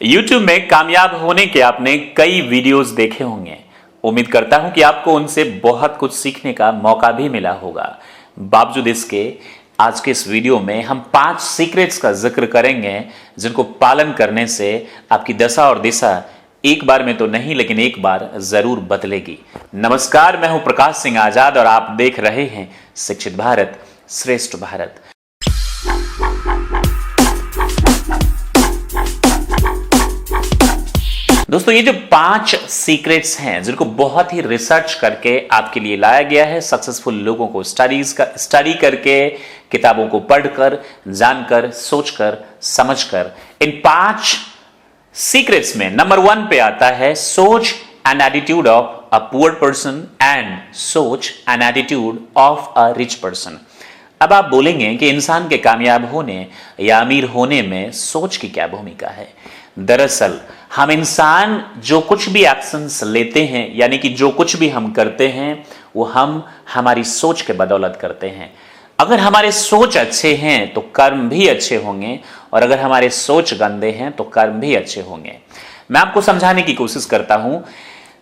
YouTube में कामयाब होने के आपने कई वीडियोस देखे होंगे। उम्मीद करता हूं कि आपको उनसे बहुत कुछ सीखने का मौका भी मिला होगा। बावजूद इसके आज के इस वीडियो में हम 5 सीक्रेट्स का जिक्र करेंगे जिनको पालन करने से आपकी दशा और दिशा एक बार में तो नहीं लेकिन एक बार जरूर बदलेगी। नमस्कार, मैं हूं प्रकाश सिंह आजाद और आप देख रहे हैं शिक्षित भारत श्रेष्ठ भारत। दोस्तों, ये जो 5 सीक्रेट्स हैं जिनको बहुत ही रिसर्च करके आपके लिए लाया गया है, सक्सेसफुल लोगों को स्टडी करके, किताबों को पढ़कर, जानकर, सोचकर, समझकर, इन 5 सीक्रेट्स में नंबर 1 पे आता है सोच and attitude of a poor person and सोच and attitude of a rich person. अब आप बोलेंगे कि इंसान के कामयाब होने या अमीर होने में सोच की क्या भूमिका है। दरअसल हम इंसान जो कुछ भी एक्शंस लेते हैं, यानी कि जो कुछ भी हम करते हैं, वो हम हमारी सोच के बदौलत करते हैं। अगर हमारे सोच अच्छे हैं तो कर्म भी अच्छे होंगे, और अगर हमारे सोच गंदे हैं तो कर्म भी अच्छे होंगे। मैं आपको समझाने की कोशिश करता हूं।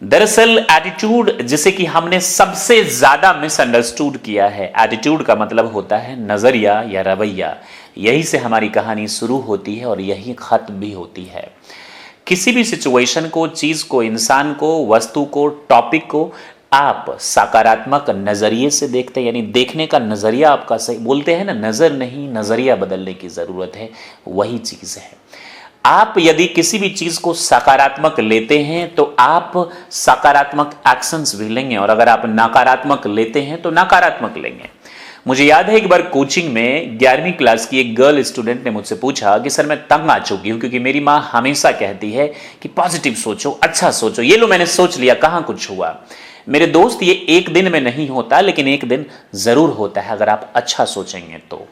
दरअसल एटीट्यूड, जिसे कि हमने सबसे ज्यादा मिसअंडरस्टूड किया है, एटीट्यूड का मतलब होता है नजरिया या रवैया। यही से हमारी कहानी शुरू होती है और यही खत्म भी होती है। किसी भी सिचुएशन को, चीज को, इंसान को, वस्तु को, टॉपिक को आप सकारात्मक नजरिए से देखते हैं, यानी देखने का नजरिया आपका सही, बोलते हैं ना, नजर नहीं नजरिया बदलने की जरूरत है, वही चीज है। आप यदि किसी भी चीज को सकारात्मक लेते हैं तो आप सकारात्मक एक्शंस भी लेंगे, और अगर आप नकारात्मक लेते हैं तो नकारात्मक लेंगे। मुझे याद है एक बार कोचिंग में 11वीं क्लास की एक गर्ल स्टूडेंट ने मुझसे पूछा कि सर मैं तंग आ चुकी हूं, क्योंकि मेरी मां हमेशा कहती है कि पॉजिटिव सोचो, अच्छा सोचो। ये लो मैंने सोच लिया, कहां कुछ हुआ। मेरे दोस्त, ये एक दिन में नहीं होता, लेकिन एक दिन जरूर होता है अगर आप अच्छा सोचेंगे तो।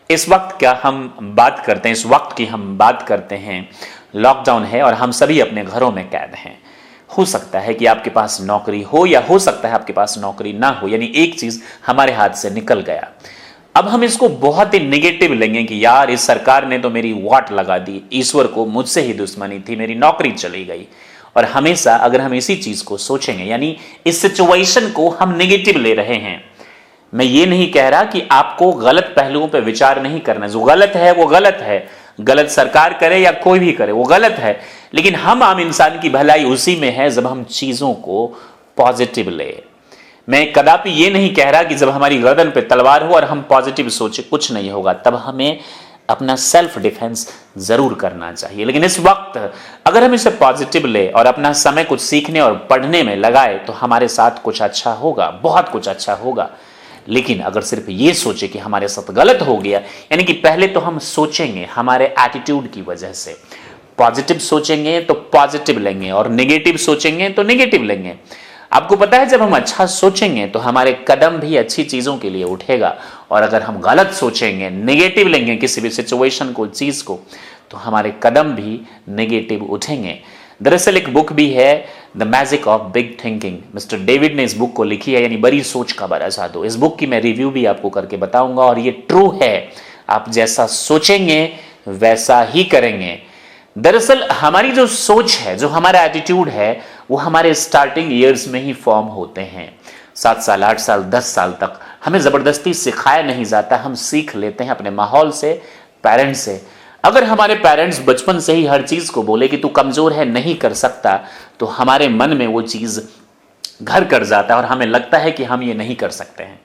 इस वक्त क्या हम बात करते हैं, इस वक्त की हम बात करते हैं, लॉकडाउन है और हम सभी अपने घरों में कैद हैं। हो सकता है कि आपके पास नौकरी हो या हो सकता है आपके पास नौकरी ना हो, यानी एक चीज हमारे हाथ से निकल गया। अब हम इसको बहुत ही निगेटिव लेंगे कि यार इस सरकार ने तो मेरी वाट लगा दी, ईश्वर को मुझसे ही दुश्मनी थी, मेरी नौकरी चली गई। और हमेशा अगर हम इसी चीज को सोचेंगे, यानी इस सिचुएशन को हम निगेटिव ले रहे हैं। मैं ये नहीं कह रहा कि आपको गलत पहलुओं पर विचार नहीं करना, जो गलत है वो गलत है, गलत सरकार करे या कोई भी करे वो गलत है, लेकिन हम आम इंसान की भलाई उसी में है जब हम चीजों को पॉजिटिव ले। मैं कदापि ये नहीं कह रहा कि जब हमारी गर्दन पे तलवार हो और हम पॉजिटिव सोचे कुछ नहीं होगा, तब हमें अपना सेल्फ डिफेंस जरूर करना चाहिए। लेकिन इस वक्त अगर हम इसे पॉजिटिव ले और अपना समय कुछ सीखने और पढ़ने में लगाए तो हमारे साथ कुछ अच्छा होगा, बहुत कुछ अच्छा होगा। लेकिन अगर सिर्फ ये सोचे कि हमारे साथ गलत हो गया, यानी कि पहले तो हम सोचेंगे हमारे एटीट्यूड की वजह से, पॉजिटिव सोचेंगे तो पॉजिटिव लेंगे और नेगेटिव सोचेंगे तो नेगेटिव लेंगे। आपको पता है जब हम अच्छा सोचेंगे तो हमारे कदम भी अच्छी चीजों के लिए उठेगा, और अगर हम गलत सोचेंगे, नेगेटिव लेंगे किसी भी सिचुएशन को, चीज को, तो हमारे कदम भी नेगेटिव उठेंगे। दरअसल एक बुक भी है, the magic of big thinking. Mister David ने इस बुक को लिखी है, यानी बड़ी सोच का बड़ा जादू। इस बुक की मैं रिव्यू भी आपको करके बताऊंगा, और ये ट्रू है, आप जैसा सोचेंगे वैसा ही करेंगे। दरअसल हमारी जो सोच है, जो हमारा एटीट्यूड है, वो हमारे स्टार्टिंग ईयर्स में ही फॉर्म होते हैं। 7 साल, 8 साल, 10 साल तक हमें जबरदस्ती सिखाया नहीं जाता, हम सीख लेते हैं अपने माहौल से, पेरेंट्स से। अगर हमारे पेरेंट्स बचपन से ही हर चीज को बोले कि तू कमजोर है, नहीं कर सकता, तो हमारे मन में वो चीज घर कर जाता है और हमें लगता है कि हम ये नहीं कर सकते हैं।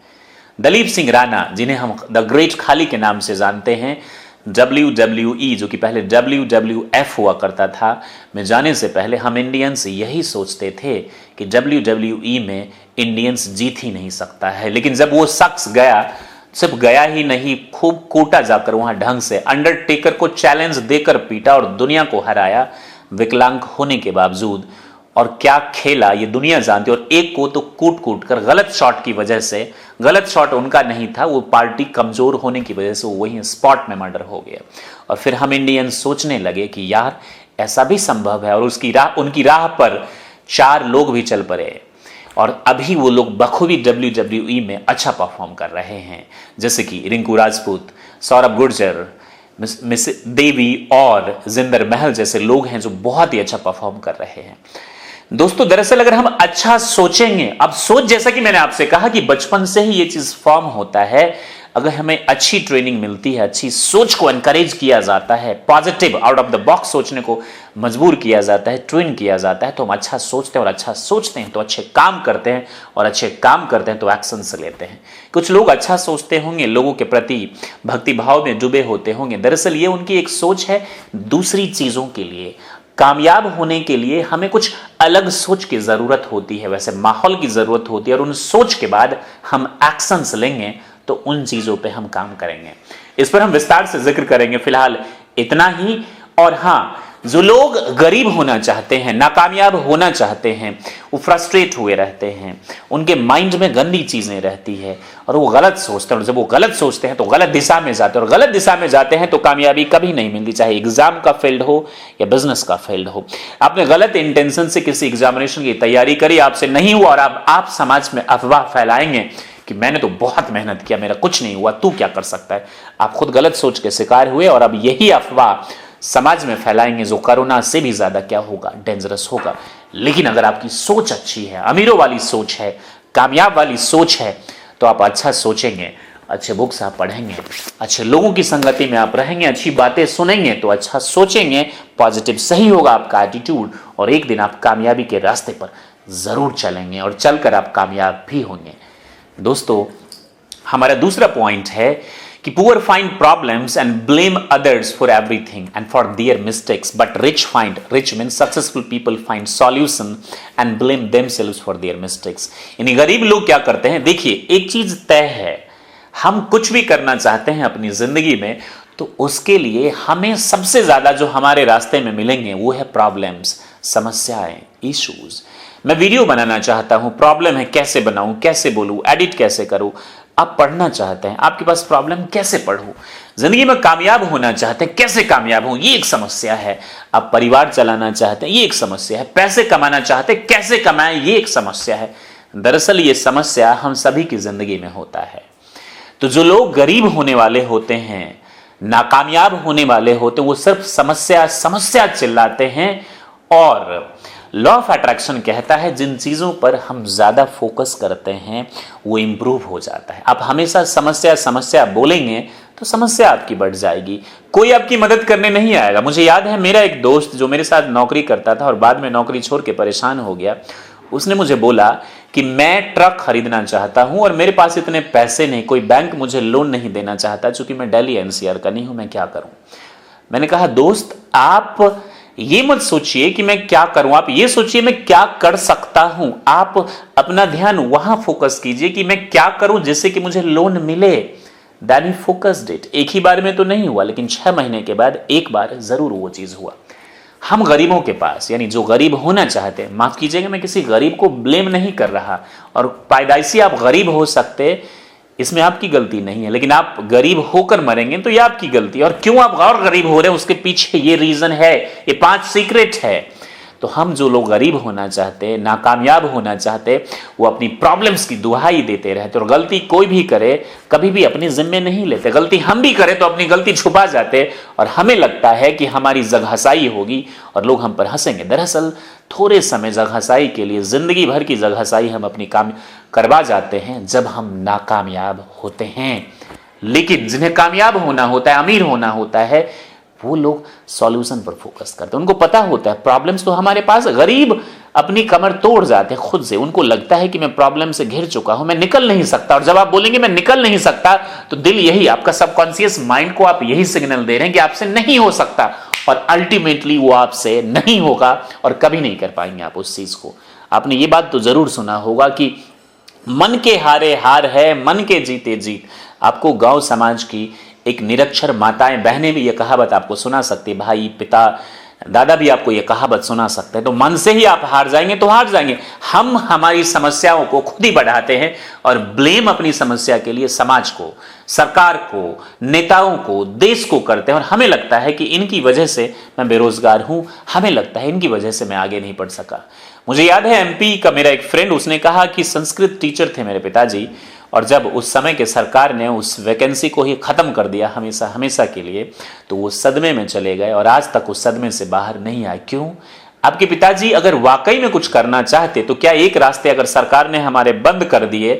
दलीप सिंह राणा, जिन्हें हम द ग्रेट खाली के नाम से जानते हैं, WWE, जो कि पहले WWF हुआ करता था, में जाने से पहले हम इंडियंस यही सोचते थे कि WWE में इंडियंस जीत ही नहीं सकता है। लेकिन जब वो शख्स गया, सिर्फ गया ही नहीं, खूब कूटा जाकर वहां ढंग से, अंडरटेकर को चैलेंज देकर पीटा और दुनिया को हराया विकलांग होने के बावजूद। और क्या खेला ये दुनिया जानती है। और एक को तो कूट कूट कर, गलत शॉट की वजह से, गलत शॉट उनका नहीं था, वो पार्टी कमजोर होने की वजह से वो वही स्पॉट में मर्डर हो गया। और फिर हम इंडियन सोचने लगे कि यार ऐसा भी संभव है, और उनकी राह पर 4 लोग भी चल पड़े, और अभी वो लोग बखूबी WWE में अच्छा परफॉर्म कर रहे हैं, जैसे कि रिंकू राजपूत, सौरभ गुर्जर, मिस देवी और जिंदर महल जैसे लोग हैं जो बहुत ही अच्छा परफॉर्म कर रहे हैं। दोस्तों दरअसल अगर हम अच्छा सोचेंगे, अब सोच जैसा कि मैंने आपसे कहा कि बचपन से ही ये चीज फॉर्म होता है, अगर हमें अच्छी ट्रेनिंग मिलती है, अच्छी सोच को एनकरेज किया जाता है, positive out of the box सोचने को मजबूर किया जाता है, ट्रेन किया जाता है, तो हम अच्छा सोचते हैं, और अच्छा सोचते हैं तो अच्छे काम करते हैं, और अच्छे काम करते हैं तो एक्शन से लेते हैं। कुछ लोग अच्छा सोचते होंगे, लोगों के प्रति भक्ति भाव में डूबे होते होंगे, दरअसल ये उनकी एक सोच है दूसरी चीजों के लिए। कामयाब होने के लिए हमें कुछ अलग सोच की जरूरत होती है, वैसे माहौल की जरूरत होती है, और उन सोच के बाद हम एक्शंस लेंगे तो उन चीजों पे हम काम करेंगे। इस पर हम विस्तार से जिक्र करेंगे, फिलहाल इतना ही। और हां, जो लोग गरीब होना चाहते हैं, नाकामयाब होना चाहते हैं, वो फ्रस्ट्रेट हुए रहते हैं, उनके माइंड में गंदी चीजें रहती है और वो गलत सोचते हैं, और जब वो गलत सोचते हैं तो गलत दिशा में जाते हैं, और गलत दिशा में जाते हैं तो कामयाबी कभी नहीं मिलती, चाहे एग्जाम का फील्ड हो या बिजनेस का फील्ड हो। आपने गलत इंटेंशन से किसी एग्जामिनेशन की तैयारी करी, आपसे नहीं हुआ, और आप समाज में अफवाह फैलाएंगे कि मैंने तो बहुत मेहनत किया, मेरा कुछ नहीं हुआ, तू क्या कर सकता है। आप खुद गलत सोच के शिकार हुए, और अब यही अफवाह समाज में फैलाएंगे जो कोरोना से भी ज्यादा क्या होगा, डेंजरस होगा। लेकिन अगर आपकी सोच अच्छी है, अमीरों वाली सोच है, कामयाब वाली सोच है, तो आप अच्छा सोचेंगे, अच्छे बुक्स आप पढ़ेंगे, अच्छे लोगों की संगति में आप रहेंगे, अच्छी बातें सुनेंगे, तो अच्छा सोचेंगे, पॉजिटिव सही होगा आपका एटीट्यूड, और एक दिन आप कामयाबी के रास्ते पर जरूर चलेंगे, और चलकर आप कामयाब भी होंगे। दोस्तों हमारा दूसरा पॉइंट है कि poor find problems and blame others for everything and for their mistakes, but rich mean successful people find solution and blame themselves for their mistakes. यानी गरीब लोग क्या करते हैं, देखिए एक चीज तय है, हम कुछ भी करना चाहते हैं अपनी जिंदगी में, तो उसके लिए हमें सबसे ज्यादा जो हमारे रास्ते में मिलेंगे वो है प्रॉब्लम्स, समस्याएं, इश्यूज। मैं वीडियो बनाना चाहता हूं, प्रॉब्लम है, कैसे बनाऊं, कैसे बोलूं, एडिट कैसे करूं। आप पढ़ना चाहते हैं, आपके पास प्रॉब्लम, कैसे पढ़ूं। जिंदगी में कामयाब होना चाहते हैं, कैसे कामयाब हूं, ये एक समस्या है। आप परिवार चलाना चाहते हैं, ये एक समस्या है। पैसे कमाना चाहते हैं, कैसे कमाएं, ये एक समस्या है। दरअसल ये समस्या हम सभी की जिंदगी में होता है। तो जो लोग गरीब होने वाले होते हैं, नाकामयाब होने वाले होते हैं, वो सिर्फ समस्या समस्या चिल्लाते हैं, और लॉ ऑफ अट्रैक्शन कहता है जिन चीजों पर हम ज्यादा फोकस करते हैं वो इंप्रूव हो जाता है। आप हमेशा समस्या समस्या बोलेंगे तो समस्या आपकी बढ़ जाएगी, कोई आपकी मदद करने नहीं आएगा। मुझे याद है मेरा एक दोस्त जो मेरे साथ नौकरी करता था और बाद में नौकरी छोड़ के परेशान हो गया, उसने मुझे बोला कि मैं ट्रक खरीदना चाहता हूं और मेरे पास इतने पैसे नहीं, कोई बैंक मुझे लोन नहीं देना चाहता, चूंकि मैं दिल्ली एनसीआर का नहीं हूं, मैं क्या करूं। मैंने कहा दोस्त आप ये मत सोचिए कि मैं क्या करूं, आप ये सोचिए मैं क्या कर सकता हूं। आप अपना ध्यान वहां फोकस कीजिए कि मैं क्या करूं जिससे कि मुझे लोन मिले। Then he focused it. एक ही बार में तो नहीं हुआ, लेकिन 6 महीने के बाद एक बार जरूर वो चीज हुआ। हम गरीबों के पास, यानी जो गरीब होना चाहते हैं, माफ कीजिएगा मैं किसी गरीब को ब्लेम नहीं कर रहा, और पैदाइशी आप गरीब हो सकते, इसमें आपकी गलती नहीं है, लेकिन आप गरीब होकर मरेंगे तो ये आपकी गलती। और क्यों आप और गरीब हो रहे हैं उसके पीछे ये रीजन है, ये 5 सीक्रेट है। तो हम जो लोग गरीब होना चाहते, नाकामयाब होना चाहते, वो अपनी प्रॉब्लम्स की दुहाई देते रहते, और गलती कोई भी करे कभी भी अपने जिम्मे नहीं लेते। गलती हम भी करें तो अपनी गलती छुपा जाते, और हमें लगता है कि हमारी जगहसाई होगी और लोग हम पर हंसेंगे। दरअसल थोड़े समय जगहसाई के लिए जिंदगी भर की जगहसाई हम अपनी काम करवा जाते हैं जब हम नाकामयाब होते हैं। लेकिन जिन्हें कामयाब होना होता है, अमीर होना होता है, वो लोग सॉल्यूशन पर फोकस करते हैं। उनको पता होता है प्रॉब्लम्स तो हमारे पास, गरीब अपनी कमर तोड़ जाते हैं खुद से। उनको लगता है कि मैं प्रॉब्लम से घिर चुका हूं, मैं निकल नहीं सकता। और जब आप बोलेंगे मैं निकल नहीं सकता, तो दिल यही, आपका सबकॉन्शियस माइंड को आप यही सिग्नल दे रहे हैं कि आपसे नहीं हो सकता, और अल्टीमेटली वो आपसे नहीं होगा और कभी नहीं कर पाएंगे आप उस चीज को। आपने ये बात तो जरूर सुना होगा कि मन के हारे हार है, मन के जीते जीत। आपको गांव समाज की एक निरक्षर माताएं बहनें भी ये कहावत आपको सुना सकती, भाई पिता दादा भी आपको ये कहावत सुना सकते हैं। तो मन से ही आप हार जाएंगे तो हार जाएंगे। हम हमारी समस्याओं को खुद ही बढ़ाते हैं और ब्लेम अपनी समस्या के लिए समाज को, सरकार को, नेताओं को, देश को करते हैं। और हमें लगता है कि इनकी वजह से मैं बेरोजगार हूं, हमें लगता है इनकी वजह से मैं आगे नहीं बढ़ सका। मुझे याद है एमपी का मेरा एक फ्रेंड, उसने कहा कि संस्कृत टीचर थे मेरे पिताजी, और जब उस समय के सरकार ने उस वैकेंसी को ही खत्म कर दिया हमेशा हमेशा के लिए, तो वो सदमे में चले गए और आज तक उस सदमे से बाहर नहीं आए। क्यों? आपके पिताजी अगर वाकई में कुछ करना चाहते तो क्या एक रास्ते अगर सरकार ने हमारे बंद कर दिए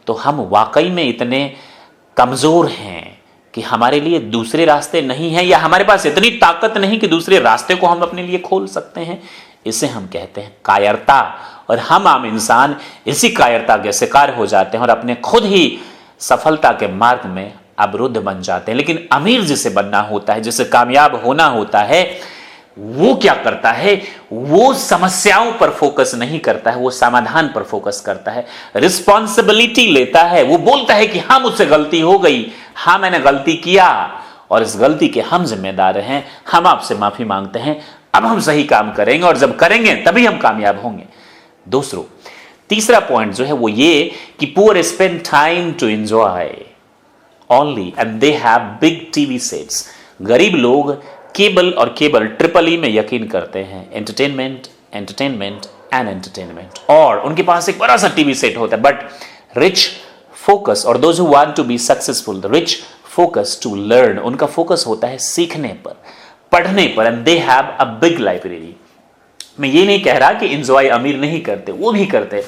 तो हम वाकई में इतने कमजोर हैं कि हमारे लिए दूसरे रास्ते नहीं हैं, या हमारे पास इतनी ताकत नहीं कि दूसरे रास्ते को हम अपने लिए खोल सकते हैं? इसे हम कहते हैं कायरता। और हम आम इंसान इसी कायरता के शिकार हो जाते हैं और अपने खुद ही सफलता के मार्ग में अवरुद्ध बन जाते हैं। लेकिन अमीर जिसे बनना होता है, जिसे कामयाब होना होता है, वो क्या करता है? वो समस्याओं पर फोकस नहीं करता है, वो समाधान पर फोकस करता है, रिस्पॉन्सिबिलिटी लेता है। वो बोलता है कि हाँ मुझसे गलती हो गई, हाँ मैंने गलती किया और इस गलती के हम जिम्मेदार हैं, हम आपसे माफी मांगते हैं, अब हम सही काम करेंगे और जब करेंगे तभी हम कामयाब होंगे। दूसरों, तीसरा पॉइंट जो है वो ये कि poor spend time to enjoy only and they have big TV sets. गरीब लोग केबल और केबल ट्रिपल ई में यकीन करते हैं, एंटरटेनमेंट एंटरटेनमेंट एंड एंटरटेनमेंट, और उनके पास एक बड़ा सा टीवी सेट होता है। बट रिच फोकस और those who want to be successful, the rich focus to learn, उनका फोकस होता है सीखने पर, पढ़ने पर, and they have a big library. मैं ये नहीं कह रहा कि एंजॉय अमीर नहीं करते, वो भी करते,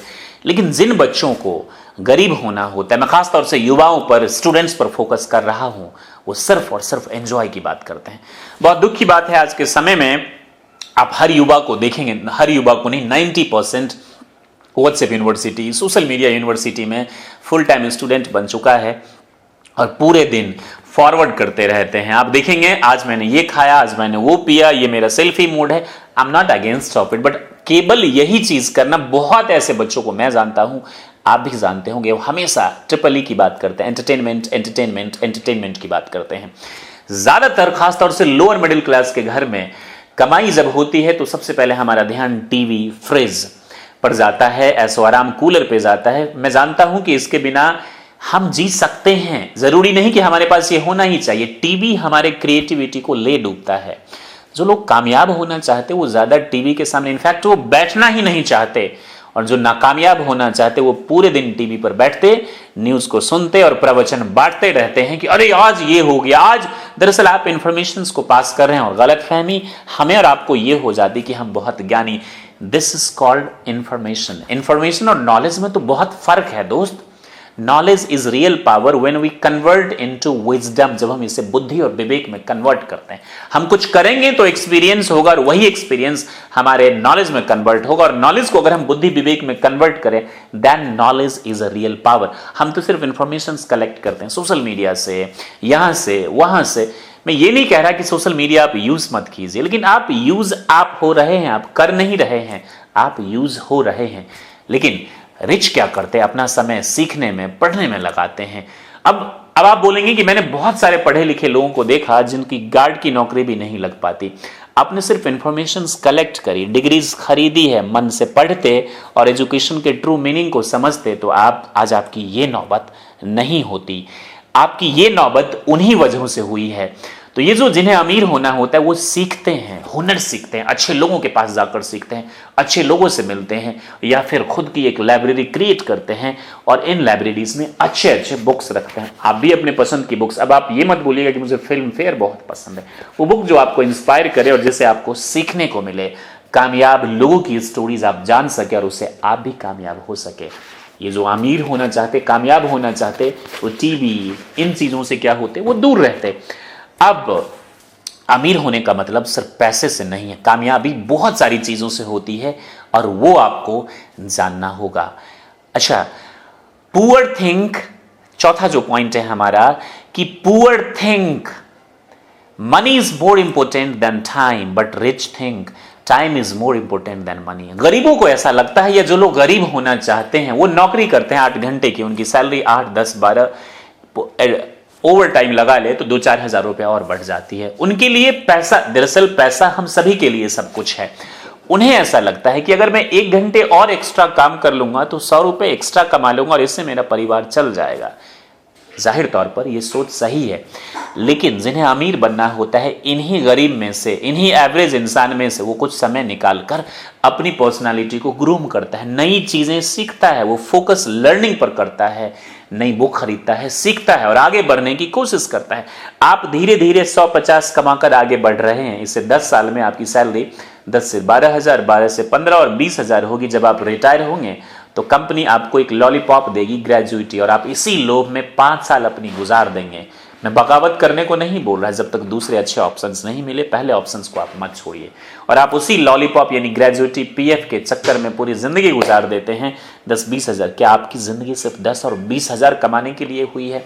लेकिन जिन बच्चों को गरीब होना होता है, मैं खासतौर से युवाओं पर, स्टूडेंट्स पर फोकस कर रहा हूं, वो सिर्फ और सिर्फ एंजॉय की बात करते हैं। बहुत दुख की बात है आज के समय में आप हर युवा को देखेंगे, हर युवा को नहीं, 90% WhatsApp university, social media university में फुल टाइम स्टूडेंट बन चुका है और पूरे दिन फॉरवर्ड करते रहते हैं। आप देखेंगे आज मैंने ये खाया, आज मैंने वो पिया, ये मेरा सेल्फी मोड है। I am not against of it, but केवल यही चीज करना, बहुत ऐसे बच्चों को मैं जानता हूं, आप भी जानते होंगे, वो हमेशा ट्रिपल ई की बात करते हैं, एंटरटेनमेंट एंटरटेनमेंट एंटरटेनमेंट की बात करते हैं। ज्यादातर खासतौर से लोअर मिडिल क्लास के घर में कमाई जब होती है तो सबसे पहले हमारा ध्यान टीवी, फ्रिज पर जाता है, ऐसो आराम कूलर पे जाता है। मैं जानता हूं कि इसके बिना हम जी सकते हैं, जरूरी नहीं कि हमारे पास ये होना ही चाहिए। टीवी हमारे क्रिएटिविटी को ले डूबता है। जो लोग कामयाब होना चाहते वो ज्यादा टीवी के सामने, इनफैक्ट वो बैठना ही नहीं चाहते, और जो नाकामयाब होना चाहते वो पूरे दिन टीवी पर बैठते, न्यूज को सुनते और प्रवचन बांटते रहते हैं कि अरे आज ये हो गया। आज दरअसल आप इंफॉर्मेशन को पास कर रहे हैं और गलतफहमी हमें और आपको ये हो जाती कि हम बहुत ज्ञानी। This is called information. Information और नॉलेज में तो बहुत फर्क है दोस्त। Knowledge is real power when we convert into wisdom, जब हम इसे बुद्धि और विवेक में कन्वर्ट करते हैं। हम कुछ करेंगे तो एक्सपीरियंस होगा और वही एक्सपीरियंस हमारे नॉलेज में कन्वर्ट होगा, और नॉलेज को अगर हम बुद्धि विवेक में कन्वर्ट करें then knowledge is a real power. हम तो सिर्फ इंफॉर्मेशन कलेक्ट करते हैं सोशल मीडिया से, यहां से वहां से। मैं ये नहीं कह रहा कि सोशल मीडिया आप यूज मत कीजिए, लेकिन आप यूज आप हो रहे हैं, आप कर नहीं रहे हैं, आप यूज हो रहे हैं। लेकिन रिच क्या करते हैं? अपना समय सीखने में, पढ़ने में लगाते हैं। अब आप बोलेंगे कि मैंने बहुत सारे पढ़े लिखे लोगों को देखा जिनकी गार्ड की नौकरी भी नहीं लग पाती। आपने सिर्फ इंफॉर्मेशन कलेक्ट करी, डिग्रीज खरीदी है, मन से पढ़ते और एजुकेशन के ट्रू मीनिंग को समझते तो आप आज आपकी ये नौबत नहीं होती। आपकी ये नौबत उन्हीं वजहों से हुई है। तो ये जो जिन्हें अमीर होना होता है वो सीखते हैं, हुनर सीखते हैं, अच्छे लोगों के पास जाकर सीखते हैं, अच्छे लोगों से मिलते हैं, या फिर खुद की एक लाइब्रेरी क्रिएट करते हैं और इन लाइब्रेरीज में अच्छे अच्छे बुक्स रखते हैं। आप भी अपने पसंद की बुक्स, अब आप ये मत बोलिएगा कि मुझे फिल्म फेयर बहुत पसंद है, वो बुक जो आपको इंस्पायर करे और जिससे आपको सीखने को मिले, कामयाब लोगों की स्टोरीज आप जान सके और उससे आप भी कामयाब हो सके। ये जो अमीर होना चाहते, कामयाब होना चाहते, वो टीवी इन चीजों से क्या होते, वो दूर रहते। अब अमीर होने का मतलब सिर्फ पैसे से नहीं है, कामयाबी बहुत सारी चीजों से होती है और वो आपको जानना होगा। अच्छा, पुअर थिंक, चौथा जो पॉइंट है हमारा कि poor think money is more important than time but rich think time is more important than money. गरीबों को ऐसा लगता है, या जो लोग गरीब होना चाहते हैं वो नौकरी करते हैं 8 घंटे की, उनकी सैलरी 8, 10, 12 ओवर टाइम लगा ले तो 2-4 हज़ार रुपया और बढ़ जाती है। उनके लिए पैसा, दरअसल पैसा हम सभी के लिए सब कुछ है। उन्हें ऐसा लगता है कि अगर मैं 1 घंटे और एक्स्ट्रा काम कर लूंगा तो 100 रुपए एक्स्ट्रा कमा लूंगा और इससे मेरा परिवार चल जाएगा। जाहिर तौर पर यह सोच सही है, लेकिन जिन्हें अमीर बनना होता है, इन्हीं गरीब में से, इन्हीं एवरेज इंसान में से वो कुछ समय निकालकर अपनी पर्सनालिटी को ग्रूम करता है, नई चीजें सीखता है, वो फोकस लर्निंग पर करता है, नई बुक खरीदता है, सीखता है और आगे बढ़ने की कोशिश करता है। आप धीरे धीरे 150 कमाकर आगे बढ़ रहे हैं। इससे 10 साल में आपकी सैलरी 10 से 12,000, 12 से 15 और 20,000 होगी। जब आप रिटायर होंगे तो कंपनी आपको एक लॉलीपॉप देगी, ग्रेजुइटी, और आप इसी लोभ में 5 साल अपनी गुजार देंगे। मैं बगावत करने को नहीं बोल रहा, जब तक दूसरे अच्छे ऑप्शंस नहीं मिले पहले ऑप्शंस को आप मत छोड़िए। और आप उसी लॉलीपॉप यानी ग्रेजुइटी, पीएफ के चक्कर में पूरी जिंदगी गुजार देते हैं 10-20 हजार। क्या आपकी जिंदगी सिर्फ 10 और 20 हजार कमाने के लिए हुई है?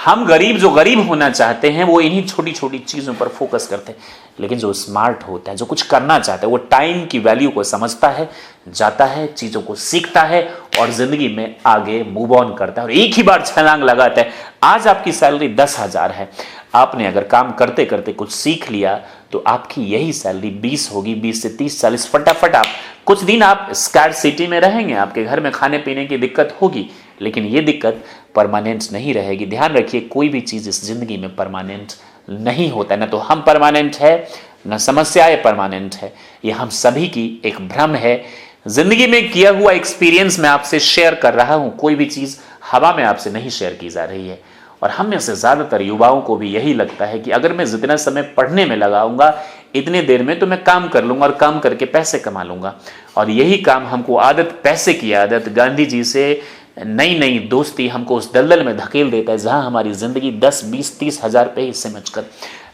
हम गरीब, जो गरीब होना चाहते हैं, वो इन्हीं छोटी छोटी चीजों पर फोकस करते हैं। लेकिन जो स्मार्ट होता है, जो कुछ करना चाहता है, वो टाइम की वैल्यू को समझता है, जाता है, चीजों को सीखता है और जिंदगी में आगे मूव ऑन करता है और एक ही बार छलांग लगाता है। आज आपकी सैलरी 10,000 है, आपने अगर काम करते करते कुछ सीख लिया तो आपकी यही सैलरी 20 होगी, 20 से 30, 40, फटाफट। आप कुछ दिन आप स्कैर्सिटी में रहेंगे, आपके घर में खाने पीने की दिक्कत होगी, लेकिन ये दिक्कत परमानेंट नहीं रहेगी। ध्यान रखिए, कोई भी चीज इस जिंदगी में परमानेंट नहीं होता। ना तो हम परमानेंट है, ना समस्याएं परमानेंट है। ये हम सभी की एक भ्रम है। जिंदगी में किया हुआ एक्सपीरियंस मैं आपसे शेयर कर रहा हूं, कोई भी चीज हवा में आपसे नहीं शेयर की जा रही है। और हम में से ज्यादातर युवाओं को भी यही लगता है कि अगर मैं जितना समय पढ़ने में लगाऊंगा, इतने देर में तो मैं काम कर लूंगा और काम करके पैसे कमा लूंगा। और यही काम हमको आदत, पैसे की आदत, गांधी जी से नई नई दोस्ती हमको उस दलदल में धकेल देता है जहां हमारी जिंदगी 10, 20, 30 हजार पे ही सिमटकर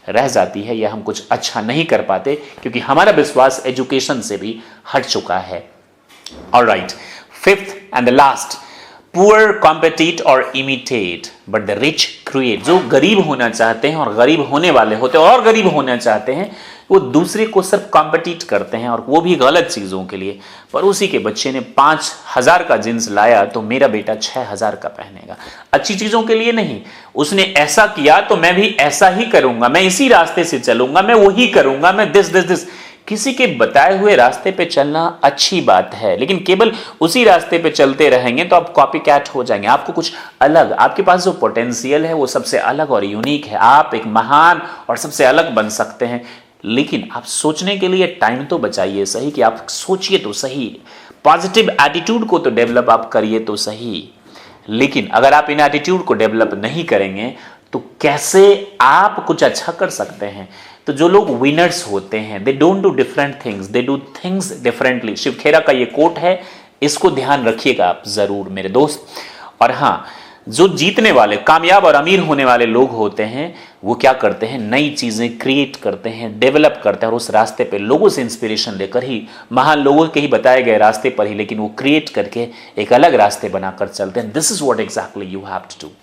रह जाती है, या हम कुछ अच्छा नहीं कर पाते क्योंकि हमारा विश्वास एजुकेशन से भी हट चुका है। Alright, fifth and the last, poor compete और imitate but the rich create. जो गरीब होना चाहते हैं और गरीब होने वाले होते हैं और गरीब होना चाहते हैं, वो दूसरे को सिर्फ कॉम्पिटिट करते हैं, और वो भी गलत चीजों के लिए। पर उसी के बच्चे ने 5,000 का जींस लाया तो मेरा बेटा 6,000 का पहनेगा, अच्छी चीजों के लिए नहीं। उसने ऐसा किया तो मैं भी ऐसा ही करूंगा, मैं इसी रास्ते से चलूंगा, मैं वही करूंगा, मैं दिस। किसी के बताए हुए रास्ते पे चलना अच्छी बात है, लेकिन केवल उसी रास्ते पे चलते रहेंगे तो आप कॉपी कैट हो जाएंगे। आपको कुछ अलग, आपके पास जो पोटेंशियल है वो सबसे अलग और यूनिक है। आप एक महान और सबसे अलग बन सकते हैं, लेकिन आप सोचने के लिए टाइम तो बचाइए सही, कि आप सोचिए तो सही, पॉजिटिव एटीट्यूड को तो डेवलप आप करिए तो सही। लेकिन अगर आप इन एटीट्यूड को डेवलप नहीं करेंगे तो कैसे आप कुछ अच्छा कर सकते हैं? तो जो लोग विनर्स होते हैं, they don't do different things, they do things differently. Shiv Khera का ये कोट है, इसको ध्यान रखिएगा आप जरूर मेरे दोस्त। और हाँ, जो जीतने वाले, कामयाब और अमीर होने वाले लोग होते हैं, वो क्या करते हैं? नई चीजें क्रिएट करते हैं, डेवलप करते हैं, और उस रास्ते पे लोगों से इंस्पिरेशन लेकर ही, महान लोगों के ही बताए गए रास्ते पर ही, लेकिन वो क्रिएट करके एक अलग रास्ते बनाकर चलते हैं। This is what exactly you have to do.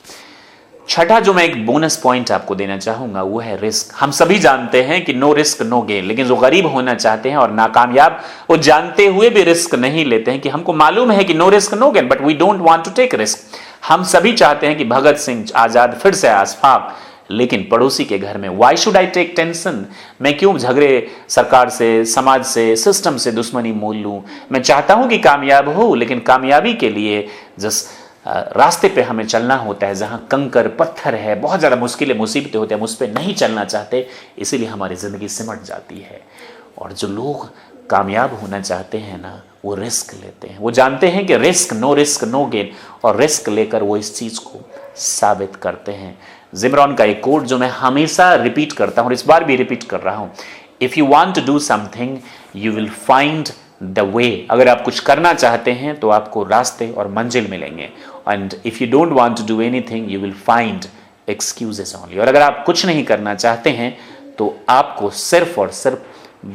छठा जो मैं एक बोनस पॉइंट आपको देना चाहूंगा वो है रिस्क। हम सभी जानते हैं कि नो रिस्क नो गेन, लेकिन जो गरीब होना चाहते हैं और नाकामयाब, वो जानते हुए भी रिस्क नहीं लेते हैं। कि हमको मालूम है कि no risk no gain, but we don't want to take risk. हम सभी चाहते हैं कि भगत सिंह आजाद फिर से आसफाक, लेकिन पड़ोसी के घर में। Why should I take tension? मैं क्यों झगड़े सरकार से, समाज से, सिस्टम से दुश्मनी मोल लूं? मैं चाहता हूं कि कामयाब हो, लेकिन कामयाबी के लिए जिस रास्ते पे हमें चलना होता है, जहां कंकर पत्थर है, बहुत ज्यादा मुश्किलें मुसीबतें होती हैं, हम उस पर नहीं चलना चाहते, इसीलिए हमारी जिंदगी सिमट जाती है। और जो लोग कामयाब होना चाहते हैं ना, वो रिस्क लेते हैं। वो जानते हैं कि रिस्क नो गेन, और रिस्क लेकर वो इस चीज को साबित करते हैं। जिम रॉन का एक कोट जो मैं हमेशा रिपीट करता हूं और इस बार भी रिपीट कर रहा हूं, if you want to do something you will find the way. अगर आप कुछ करना चाहते हैं तो आपको रास्ते और मंजिल मिलेंगे। And if you don't want to do anything you will find excuses only. और अगर आप कुछ नहीं करना चाहते हैं तो आपको सिर्फ और सिर्फ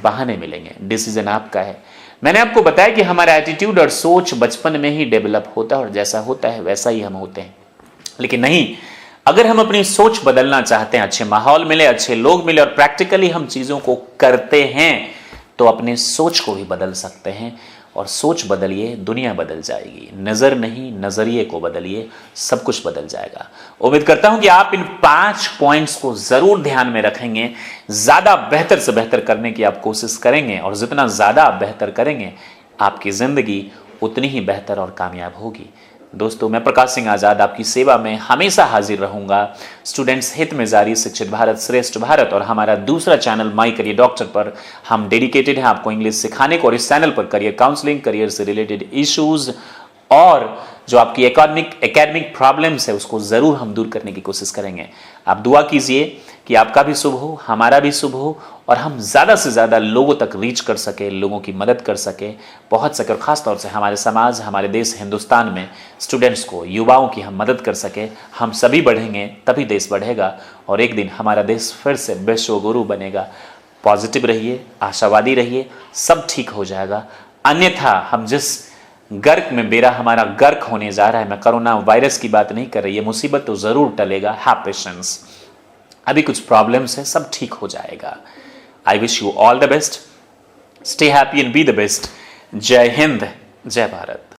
बहाने मिलेंगे। डिसीजन आपका है। मैंने आपको बताया कि हमारा एटीट्यूड और सोच बचपन में ही डेवलप होता है, और जैसा होता है वैसा ही हम होते हैं। लेकिन नहीं, अगर हम अपनी सोच बदलना चाहते हैं, अच्छे माहौल मिले, अच्छे लोग मिले और प्रैक्टिकली हम चीजों को करते हैं, तो अपने सोच को भी बदल सकते हैं। और सोच बदलिए, दुनिया बदल जाएगी। नजर नहीं, नजरिए को बदलिए, सब कुछ बदल जाएगा। उम्मीद करता हूं कि आप इन 5 पॉइंट्स को जरूर ध्यान में रखेंगे, ज्यादा बेहतर से बेहतर करने की आप कोशिश करेंगे, और जितना ज्यादा आप बेहतर करेंगे, आपकी जिंदगी उतनी ही बेहतर और कामयाब होगी। दोस्तों, मैं प्रकाश सिंह आजाद आपकी सेवा में हमेशा हाजिर रहूंगा। स्टूडेंट्स हित में जारी शिक्षित भारत श्रेष्ठ भारत और हमारा दूसरा चैनल माई करियर डॉक्टर पर हम डेडिकेटेड हैं आपको इंग्लिश सिखाने को, और इस चैनल पर करियर काउंसलिंग, करियर से रिलेटेड इश्यूज और जो आपकी एकेडमिक प्रॉब्लम्स है उसको जरूर हम दूर करने की कोशिश करेंगे। आप दुआ कीजिए कि आपका भी शुभ हो, हमारा भी शुभ हो, और हम ज़्यादा से ज़्यादा लोगों तक रीच कर सके, लोगों की मदद कर सके, पहुंच सके, और ख़ास तौर से हमारे समाज, हमारे देश हिंदुस्तान में स्टूडेंट्स को, युवाओं की हम मदद कर सके। हम सभी बढ़ेंगे तभी देश बढ़ेगा, और एक दिन हमारा देश फिर से विश्व गुरु बनेगा। पॉजिटिव रहिए, आशावादी रहिए, सब ठीक हो जाएगा। अन्यथा हम जिस गर्क में बेड़ा हमारा गर्क होने जा रहा है, मैं कोरोना वायरस की बात नहीं कर रही, ये मुसीबत तो ज़रूर टलेगा। हैव पेशेंस, अभी कुछ प्रॉब्लम्स है, सब ठीक हो जाएगा। I wish you all the best, stay happy and be the best. जय हिंद, जय भारत।